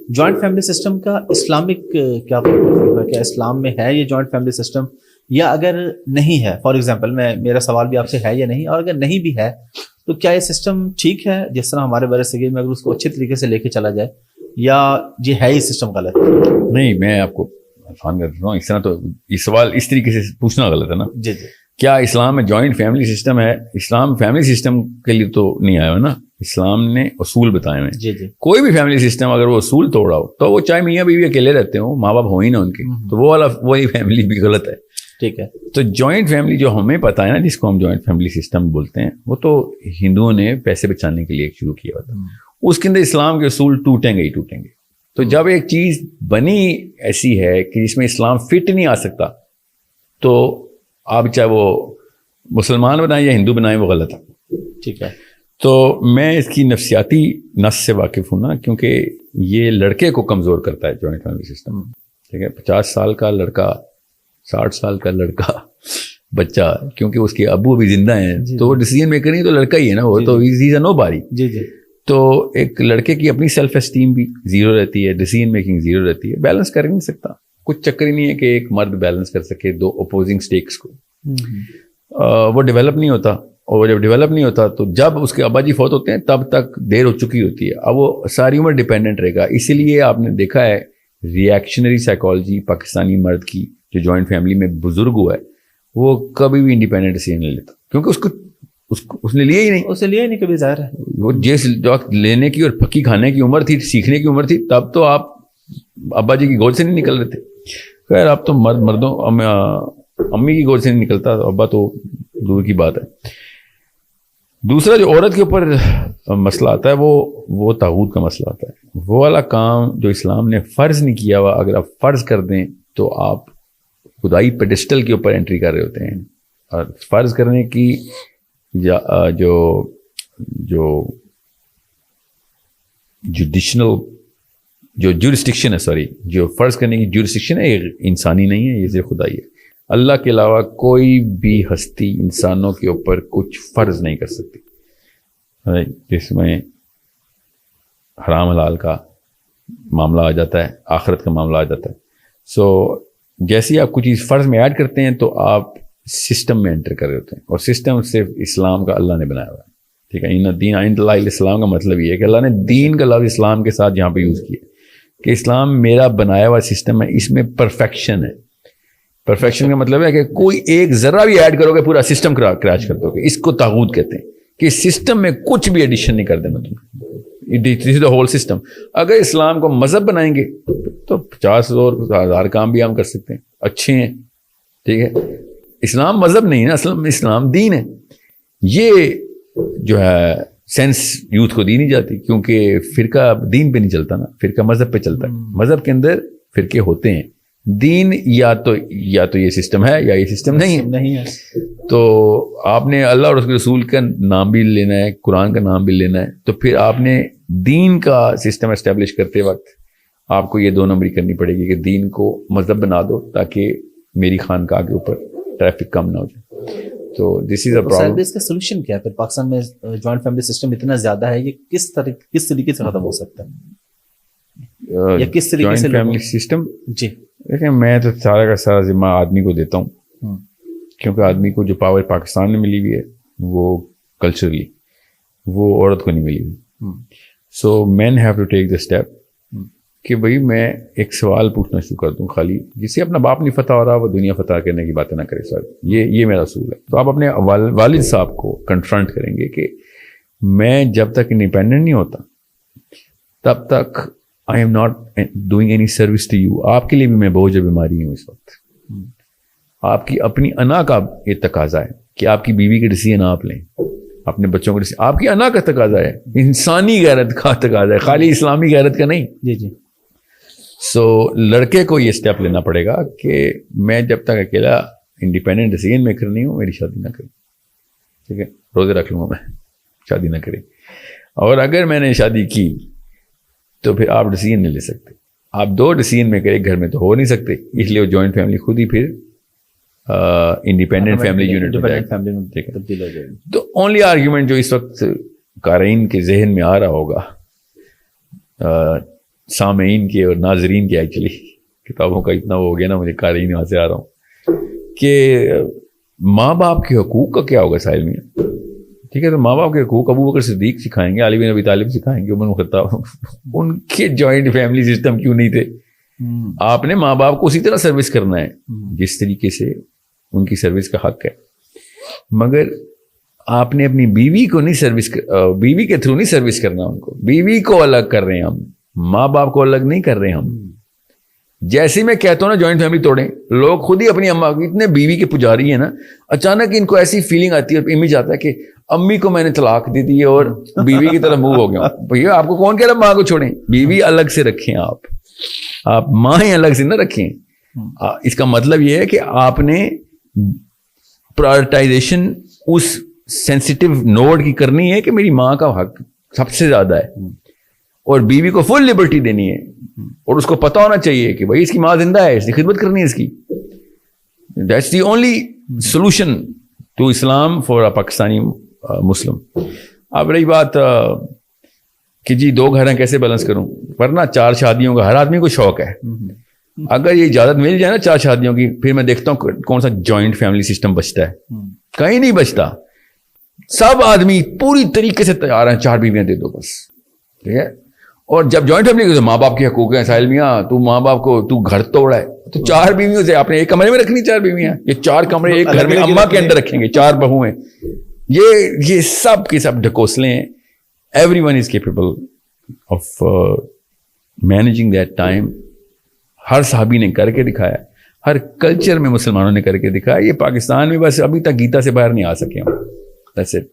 Joint family system کا Islamic کیا ہے؟ کیا اسلام میں ہے یہ جوائنٹ فیملی سسٹم، یا اگر نہیں ہے، فار ایگزامپل میرا سوال بھی آپ سے ہے یا نہیں، اور اگر نہیں بھی ہے تو کیا یہ سسٹم ٹھیک ہے جس طرح ہمارے برصغیر میں اگر اس کو اچھے طریقے سے لے کے چلا جائے، یا یہ ہے یہ سسٹم غلط؟ نہیں، میں آپ کو فون کر رہا ہوں، اس طرح تو یہ سوال اس طریقے سے پوچھنا غلط ہے نا. جی جی. کیا اسلام میں جوائنٹ فیملی سسٹم ہے؟ اسلام فیملی سسٹم کے لیے تو نہیں آیا ہو نا، اسلام نے اصول بتائے ہیں. جی جی. کوئی بھی فیملی سسٹم اگر وہ اصول توڑا ہو تو وہ چاہے میاں بیوی اکیلے رہتے ہوں، ماں باپ ہو ہی نا ان کے، تو وہ والا وہی فیملی بھی غلط ہے. ٹھیک ہے. تو جوائنٹ فیملی جو ہمیں پتہ ہے نا، جس کو ہم جوائنٹ فیملی سسٹم بولتے ہیں، وہ تو ہندوؤں نے پیسے بچانے کے لیے شروع کیا ہوتا. اس کے اندر اسلام کے اصول ٹوٹیں گے ہی ٹوٹیں گے. تو جب ایک چیز بنی ایسی ہے کہ جس میں اسلام فٹ نہیں آ سکتا، تو آپ چاہے وہ مسلمان بنائیں یا ہندو بنائیں، وہ غلط ہے. ٹھیک ہے. تو میں اس کی نفسیاتی نس سے واقف ہوں نا، کیونکہ یہ لڑکے کو کمزور کرتا ہے جوائنٹ فیملی سسٹم. ٹھیک ہے. 50 سال کا لڑکا، 60 سال کا لڑکا بچہ، کیونکہ اس کے ابو بھی زندہ ہیں تو وہ ڈیسیژن میکر نہیں، تو لڑکا ہی ہے نا وہ، تو ہی از نو باری. جی جی. تو ایک لڑکے کی اپنی سیلف اسٹیم بھی زیرو رہتی ہے، ڈیسیژن میکنگ زیرو رہتی ہے، بیلنس کر نہیں سکتا. کچھ چکر ہی نہیں ہے کہ ایک مرد بیلنس کر سکے دو اپوزنگ سٹیکس کو. وہ ڈیولپ نہیں ہوتا، اور جب ڈیولپ نہیں ہوتا تو جب اس کے ابا جی فوت ہوتے ہیں تب تک دیر ہو چکی ہوتی ہے. اب وہ ساری عمر ڈیپینڈنٹ رہے گا. اسی لیے آپ نے دیکھا ہے ریئیکشنری سائیکالوجی پاکستانی مرد کی جو جوائنٹ فیملی میں بزرگ ہوا ہے، وہ کبھی بھی انڈیپینڈنٹ ڈیسیژن نہیں لیتا، کیونکہ اس نے لیا ہی نہیں. اسے لیا ہی نہیں کبھی، ظاہر ہے. وہ جس وقت لینے کی اور پکی کھانے کی عمر تھی، سیکھنے کی عمر تھی، تب تو آپ ابا جی کی گود سے نہیں نکل رہے تھے. خیر اب تو مردوں امی کی گود سے نہیں نکلتا، ابا تو دور کی بات ہے. دوسرا جو عورت کے اوپر مسئلہ آتا ہے وہ طاغوت کا مسئلہ آتا ہے. وہ والا کام جو اسلام نے فرض نہیں کیا ہوا، اگر آپ فرض کر دیں تو آپ خدائی پیڈسٹل کے اوپر انٹری کر رہے ہوتے ہیں. اور فرض کرنے کی جو جوڈیشنل جو جورسڈکشن ہے، جو فرض کرنے کی جورسڈکشن ہے، یہ انسانی نہیں ہے، یہ صرف خدائی ہے. اللہ کے علاوہ کوئی بھی ہستی انسانوں کے اوپر کچھ فرض نہیں کر سکتی، جس میں حرام حلال کا معاملہ آ جاتا ہے، آخرت کا معاملہ آ جاتا ہے. سو جیسے ہی آپ کچھ چیز فرض میں ایڈ کرتے ہیں تو آپ سسٹم میں انٹر کر رہے ہوتے ہیں، اور سسٹم صرف اسلام کا اللہ نے بنایا ہوا ہے. ٹھیک ہے. ان دین عند اللہ الاسلام کا مطلب یہ ہے کہ اللہ نے دین کا لفظ اسلام کے ساتھ یہاں پہ یوز کیا کہ اسلام میرا بنایا ہوا سسٹم ہے، اس میں پرفیکشن ہے. پرفیکشن کا مطلب ہے کہ کوئی ایک ذرہ بھی ایڈ کرو گے پورا سسٹم کریش کر دو گے. اس کو طاغوت کہتے ہیں کہ سسٹم میں کچھ بھی ایڈیشن نہیں کر دینا تم. دس از دا ہول سسٹم. اگر اسلام کو مذہب بنائیں گے تو 50 اور 1000 کام بھی ہم کر سکتے ہیں، اچھے ہیں. ٹھیک ہے. اسلام مذہب نہیں ہے نا، اسلام دین ہے. یہ جو ہے سینس یوتھ کو دی نہیں جاتی، کیونکہ فرقہ دین پہ نہیں چلتا نا، فرقہ مذہب پہ چلتا ہے. مذہب کے اندر فرقے ہوتے ہیں، دین یا تو یہ سسٹم ہے یا یہ سسٹم نہیں ہے. تو آپ نے اللہ اور اس کے رسول کا نام بھی لینا ہے، قرآن کا نام بھی لینا ہے، تو پھر آپ نے دین کا سسٹم اسٹیبلش کرتے وقت آپ کو یہ 2 نمبری کرنی پڑے گی کہ دین کو مذہب بنا دو تاکہ میری خانقاہ کے اوپر ٹریفک کم نہ ہو جائے. تو دس از اے پرابلم. اس کا سولوشن کیا ہے پھر؟ پاکستان میں جوائنٹ فیملی سسٹم اتنا زیادہ ہے، یہ کس طریقے سے ختم ہو سکتا ہے، یا کس طریقے سے فیملی سسٹم؟ جی دیکھیں، میں تو سارا کا سارا ذمہ آدمی کو دیتا ہوں، کیونکہ آدمی کو جو پاور پاکستان میں ملی ہوئی ہے وہ کلچرلی وہ عورت کو نہیں ملی ہوئی. So man have to take the step کہ بھائی میں ایک سوال پوچھنا شروع کر دوں، خالی جسے اپنا باپ نہیں فتح ہو رہا وہ دنیا فتح کرنے کی باتیں نہ کرے. سر یہ میرا اصول ہے. تو آپ اپنے والد صاحب کو کنفرنٹ کریں گے کہ میں جب تک انڈیپینڈنٹ نہیں ہوتا تب تک I am not doing any service to you. آپ کے لیے بھی میں بوجھ بیماری ہوں اس وقت. آپ کی اپنی انا کا یہ تقاضا ہے کہ آپ کی بیوی کے ڈیسیژن آپ لیں، اپنے بچوں کے ڈیسیژن، آپ کی انا کا تقاضا ہے، انسانی غیرت کا تقاضا ہے، خالی اسلامی غیرت کا نہیں. جی جی. سو لڑکے کو یہ اسٹیپ لینا پڑے گا کہ میں جب تک اکیلا انڈیپینڈنٹ ڈیسیژن میکر نہیں ہوں، میری شادی نہ کریں. ٹھیک ہے. روزے رکھ لوں گا میں، شادی نہ کریں. اور اگر میں نے شادی کی تو پھر آپ ڈیسیژن نہیں لے سکتے. آپ 2 ڈیسیژن میکر ایک گھر میں تو ہو نہیں سکتے، اس لیے وہ جوائنٹ فیملی خود ہی پھر انڈیپینڈنٹ فیملی یونٹ ہو جائے گا. تو اونلی آرگیومنٹ جو اس وقت قارئین کے ذہن میں آ رہا ہوگا سامعین کے اور ناظرین کے ایکچولی کتابوں کا اتنا وہ ہو گیا نا مجھے قارئین وہاں سے آ رہا ہوں کہ ماں باپ کے حقوق کا کیا ہوگا ساحل میاں؟ ٹھیک ہے، تو ماں باپ کے حقوق ابو بکر صدیق سکھائیں گے، علی بن ابی طالب سکھائیں گے، عمر الخطاب، ان کے جوائنٹ فیملی سسٹم کیوں نہیں تھے؟ آپ نے ماں باپ کو اسی طرح سروس کرنا ہے جس طریقے سے ان کی سروس کا حق ہے، مگر آپ نے اپنی بیوی کو نہیں سروس، بیوی کے تھرو نہیں سروس کرنا ان کو، بیوی کو الگ کر رہے ہیں ہم، ماں باپ کو الگ نہیں کر رہے ہم۔ جیسے میں کہتا ہوں نا جوائنٹ فیملی توڑیں، لوگ خود ہی اپنی اماں، اتنے بیوی کے پجاری ہیں نا، اچانک ان کو ایسی فیلنگ آتی ہے اور امیج آتا ہے کہ امی کو میں نے طلاق دے دی اور بیوی کی طرف موو ہو گیا ہوں۔ بھیا آپ کو کون کہہ رہا ماں کو چھوڑیں؟ بیوی الگ سے رکھیں، آپ ماں الگ سے نہ رکھیں۔ اس کا مطلب یہ ہے کہ آپ نے پرائرٹائزیشن اس سینسیٹیو نوڈ کی کرنی ہے کہ میری ماں کا حق سب سے زیادہ ہے، اور بیوی کو فل لبرٹی دینی ہے، اور اس کو پتا ہونا چاہیے کہ بھائی اس کی ماں زندہ ہے، اس کی خدمت کرنی ہے اس کی۔ That's the only solution to Islam for a Pakistani Muslim. اب رہی بات کہ جی 2 گھر ہیں کیسے بیلنس کروں، ورنہ 4 شادیوں کا ہر آدمی کو شوق ہے، اگر یہ اجازت مل جائے نا 4 شادیوں کی، پھر میں دیکھتا ہوں کون سا جوائنٹ فیملی سسٹم بچتا ہے، کہیں نہیں بچتا۔ سب آدمی پوری طریقے سے تیار ہیں 4 بیویاں دے دو بس، ٹھیک ہے۔ اور جب جوائنٹ فیملی کے ماں باپ کے حقوق ہیں، ساحل میاں تو ماں باپ کو تو گھر توڑا ہے، تو 4 بیویوں سے آپ نے ایک کمرے میں رکھنی 4 بیویاں، یہ 4 کمرے ایک گھر میں اماں کے اندر رکھیں گے، 4 بہو ہیں، یہ سب کے سب ڈھکوسلے ہیں۔ Everyone is capable of managing that time. ہر صحابی نے کر کے دکھایا، ہر کلچر میں مسلمانوں نے کر کے دکھایا، یہ پاکستان میں بس ابھی تک گیتا سے باہر نہیں آ سکے ہم۔ That's it.